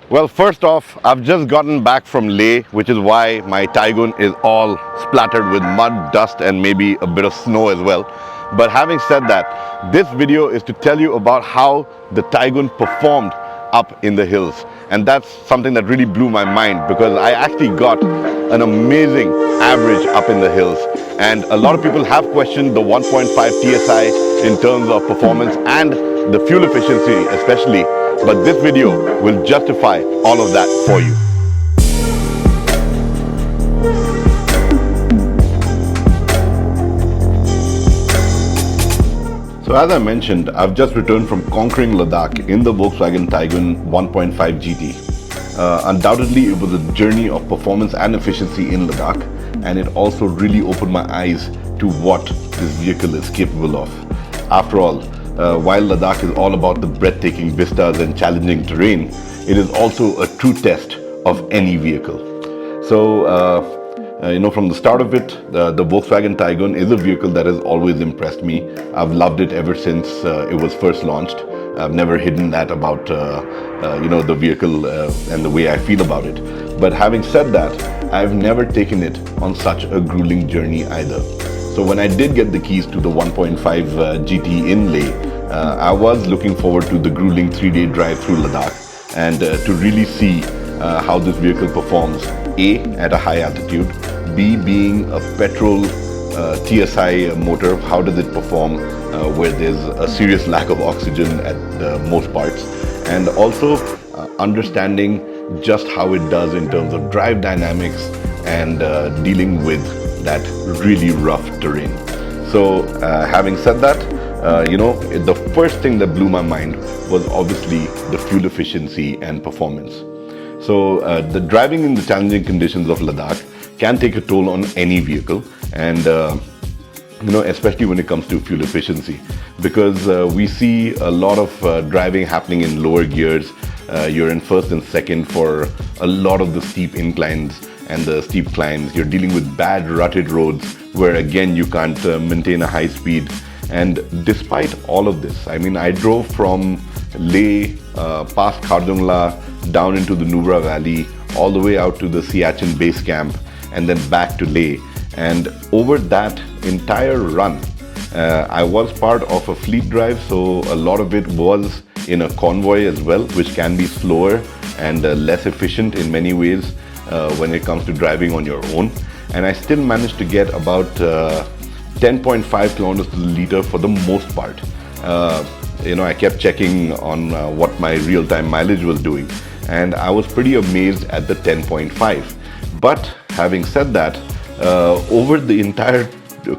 Well, first off, I've just gotten back from Leh, which is why my Taigun is all splattered with mud, dust, and maybe a bit of snow as well. But having said that, this video is to tell you about how the Taigun performed up in the hills. And that's something that really blew my mind because I actually got an amazing average up in the hills. And a lot of people have questioned the 1.5 TSI in terms of performance and the fuel efficiency especially. But this video will justify all of that for you. So as I mentioned, I've just returned from conquering Ladakh in the Volkswagen Taigun 1.5 GT. Undoubtedly, it was a journey of performance and efficiency in Ladakh, and it also really opened my eyes to what this vehicle is capable of. After all, while Ladakh is all about the breathtaking vistas and challenging terrain, it is also a true test of any vehicle. So, from the start of it, the Volkswagen Taigun is a vehicle that has always impressed me. I've loved it ever since it was first launched. I've never hidden that about, the vehicle and the way I feel about it. But having said that, I've never taken it on such a grueling journey either. So when I did get the keys to the 1.5 GT in Leh, I was looking forward to the grueling 3-day drive through Ladakh and to really see how this vehicle performs, A, at a high altitude, B, being a petrol TSI motor, how does it perform where there's a serious lack of oxygen at most parts, and also understanding just how it does in terms of drive dynamics and dealing with that really rough terrain. So having said that, the first thing that blew my mind was obviously the fuel efficiency and performance. So the driving in the challenging conditions of Ladakh can take a toll on any vehicle, and especially when it comes to fuel efficiency, because we see a lot of driving happening in lower gears. You're in first and second for a lot of the steep inclines and the steep climbs. You're dealing with bad rutted roads where again you can't maintain a high speed. And despite all of this, I mean, I drove from Leh past Khardungla down into the Nubra Valley, all the way out to the Siachen base camp, and then back to Leh. And over that entire run, I was part of a fleet drive, so a lot of it was in a convoy as well, which can be slower and less efficient in many ways when it comes to driving on your own. And I still managed to get about 10.5 kilometers to the liter for the most part. I kept checking on what my real-time mileage was doing, and I was pretty amazed at the 10.5. But having said that, over the entire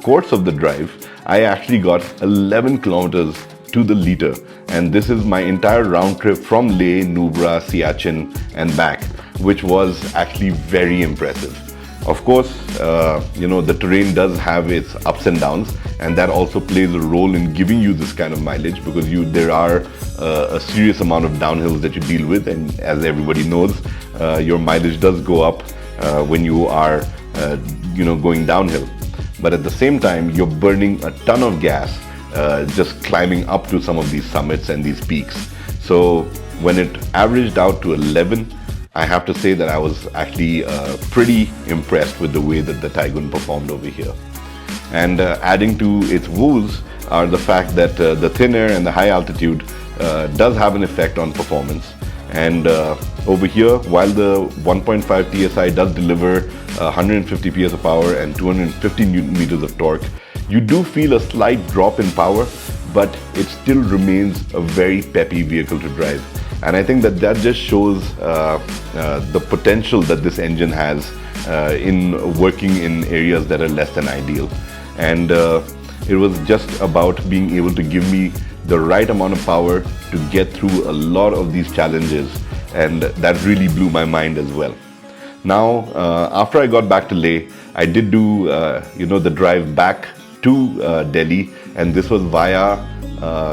course of the drive, I actually got 11 kilometers to the liter, and this is my entire round trip from Leh, Nubra, Siachen and back, which was actually very impressive. Of course, the terrain does have its ups and downs, and that also plays a role in giving you this kind of mileage, because there are a serious amount of downhills that you deal with, and as everybody knows, your mileage does go up when you are going downhill. But at the same time, you're burning a ton of gas just climbing up to some of these summits and these peaks. So when it averaged out to 11, I have to say that I was actually pretty impressed with the way that the Taigun performed over here. And adding to its woes are the fact that the thin air and the high altitude does have an effect on performance. And over here, while the 1.5 TSI does deliver 150 PS of power and 250 Newton meters of torque, you do feel a slight drop in power, but it still remains a very peppy vehicle to drive. And I think that just shows the potential that this engine has in working in areas that are less than ideal. And it was just about being able to give me the right amount of power to get through a lot of these challenges, and that really blew my mind as well. Now, after I got back to Leh, I did do the drive back to Delhi, and this was via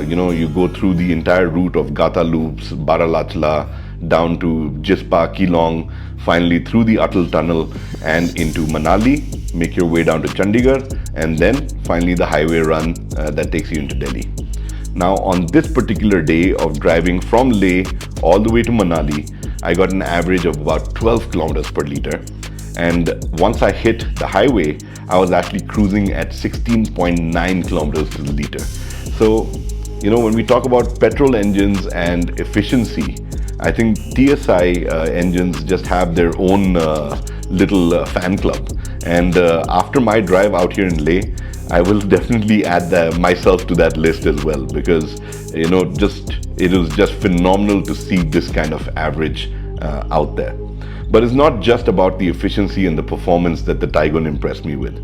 you go through the entire route of Gata loops, Baralachla, down to Jispa, Keelong, finally through the Atal tunnel and into Manali, make your way down to Chandigarh, and then finally the highway run that takes you into Delhi. Now on this particular day of driving from Leh all the way to Manali, I got an average of about 12 kilometers per liter. And once I hit the highway, I was actually cruising at 16.9 kilometers to the liter. So, you know, when we talk about petrol engines and efficiency, I think TSI engines just have their own little fan club. And after my drive out here in Leh, I will definitely add myself to that list as well, because, you know, it was just phenomenal to see this kind of average out there. But it's not just about the efficiency and the performance that the Taigun impressed me with.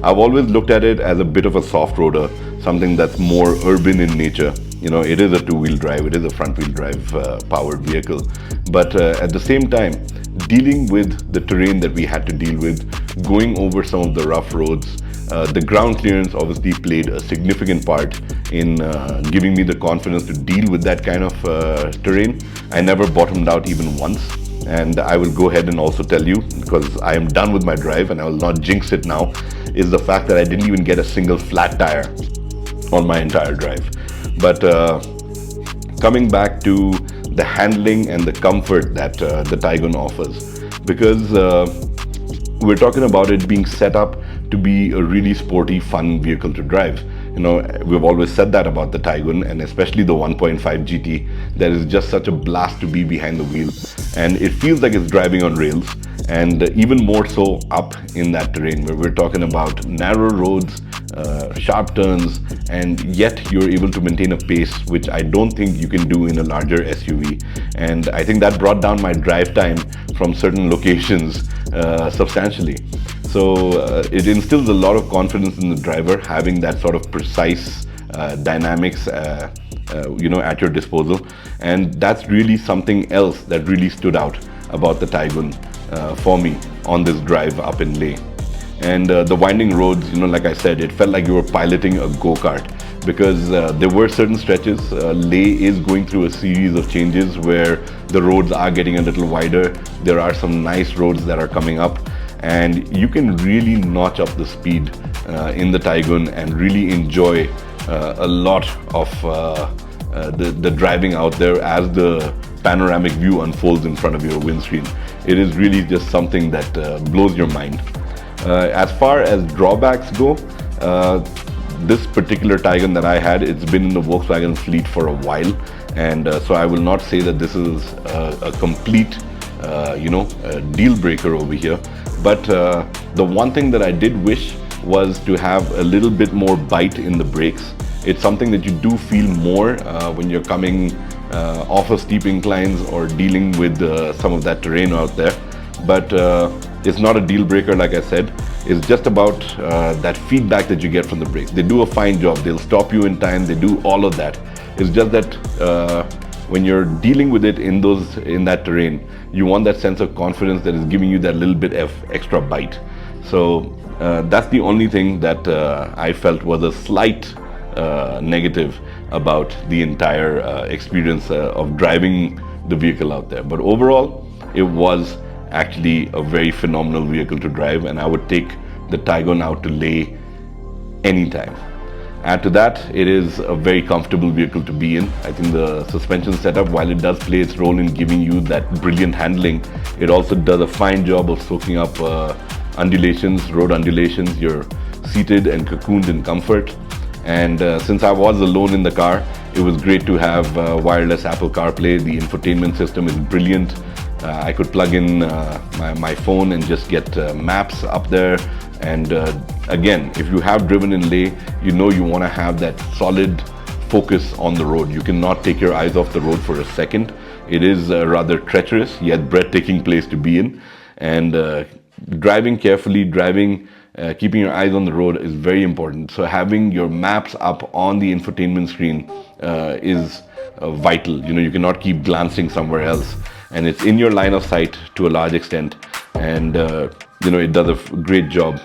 I've always looked at it as a bit of a soft roader, something that's more urban in nature. You know, it is a two-wheel drive, it is a front-wheel drive powered vehicle. But at the same time, dealing with the terrain that we had to deal with, going over some of the rough roads, the ground clearance obviously played a significant part in giving me the confidence to deal with that kind of terrain. I never bottomed out even once. And I will go ahead and also tell you, because I am done with my drive and I will not jinx it now, is the fact that I didn't even get a single flat tire on my entire drive. But coming back to the handling and the comfort that the Taigun offers, because we're talking about it being set up to be a really sporty, fun vehicle to drive. You know, we've always said that about the Taigun, and especially the 1.5 GT, that is just such a blast to be behind the wheel. And it feels like it's driving on rails, and even more so up in that terrain where we're talking about narrow roads, sharp turns, and yet you're able to maintain a pace which I don't think you can do in a larger SUV. And I think that brought down my drive time from certain locations substantially. So it instills a lot of confidence in the driver, having that sort of precise dynamics you know, at your disposal. And that's really something else that really stood out about the Taigun for me on this drive up in Leh. And the winding roads, you know, like I said, it felt like you were piloting a go-kart, because there were certain stretches. Leh is going through a series of changes where the roads are getting a little wider. There are some nice roads that are coming up, and you can really notch up the speed in the Taigun and really enjoy a lot of the driving out there as the panoramic view unfolds in front of your windscreen. It is really just something that blows your mind. As far as drawbacks go, this particular Taigun that I had, it's been in the Volkswagen fleet for a while, and so I will not say that this is a complete you know, deal breaker over here. But the one thing that I did wish was to have a little bit more bite in the brakes. It's something that you do feel more when you're coming off of steep inclines or dealing with some of that terrain out there. But it's not a deal breaker, like I said. It's just about that feedback that you get from the brakes. They do a fine job. They'll stop you in time. They do all of that. It's just that when you're dealing with it in that terrain, you want that sense of confidence that is giving you that little bit of extra bite. So that's the only thing that I felt was a slight negative about the entire experience of driving the vehicle out there. But overall, it was actually a very phenomenal vehicle to drive, and I would take the Taigun out to Leh anytime. Add to that, it is a very comfortable vehicle to be in. I think the suspension setup, while it does play its role in giving you that brilliant handling, it also does a fine job of soaking up undulations, road undulations. You're seated and cocooned in comfort. And since I was alone in the car, it was great to have wireless Apple CarPlay. The infotainment system is brilliant. I could plug in my phone and just get maps up there. And again, if you have driven in Leh, you know you want to have that solid focus on the road. You cannot take your eyes off the road for a second. It is a rather treacherous yet breathtaking place to be in. And driving carefully, keeping your eyes on the road is very important. So having your maps up on the infotainment screen is vital. You know, you cannot keep glancing somewhere else. And it's in your line of sight to a large extent. And you know, it does a great job.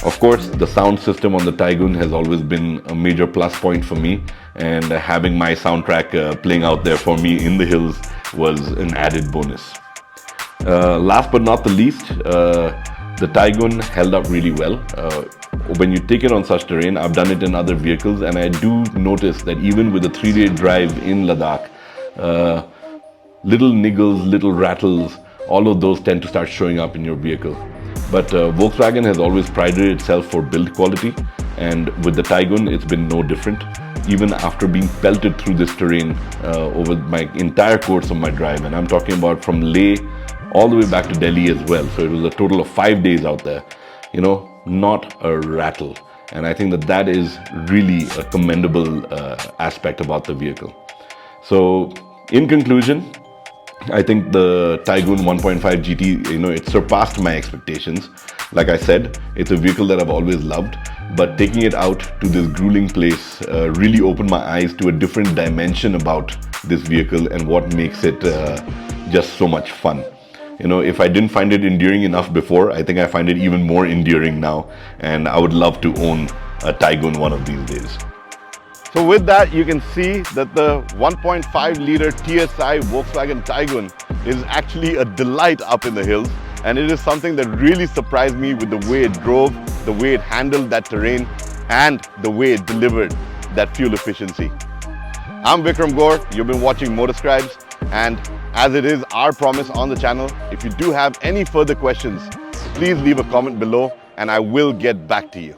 Of course, the sound system on the Taigun has always been a major plus point for me, and having my soundtrack playing out there for me in the hills was an added bonus. Last but not the least, the Taigun held up really well. When you take it on such terrain, I've done it in other vehicles, and I do notice that even with a 3-day drive in Ladakh, little niggles, little rattles, all of those tend to start showing up in your vehicle. But Volkswagen has always prided itself for build quality, and with the Taigun, it's been no different. Even after being pelted through this terrain over my entire course of my drive, and I'm talking about from Leh all the way back to Delhi as well. So it was a total of 5 days out there, you know, not a rattle. And I think that that is really a commendable aspect about the vehicle. So in conclusion, I think the Taigun 1.5 GT, you know, it surpassed my expectations. Like I said, it's a vehicle that I've always loved, but taking it out to this grueling place really opened my eyes to a different dimension about this vehicle and what makes it just so much fun. You know, if I didn't find it endearing enough before, I think I find it even more endearing now, and I would love to own a Taigun one of these days. So with that, you can see that the 1.5 liter TSI Volkswagen Taigun is actually a delight up in the hills, and it is something that really surprised me with the way it drove, the way it handled that terrain, and the way it delivered that fuel efficiency. I'm Vikram Gore, you've been watching MOTORSCRIBES, and as it is our promise on the channel, if you do have any further questions, please leave a comment below and I will get back to you.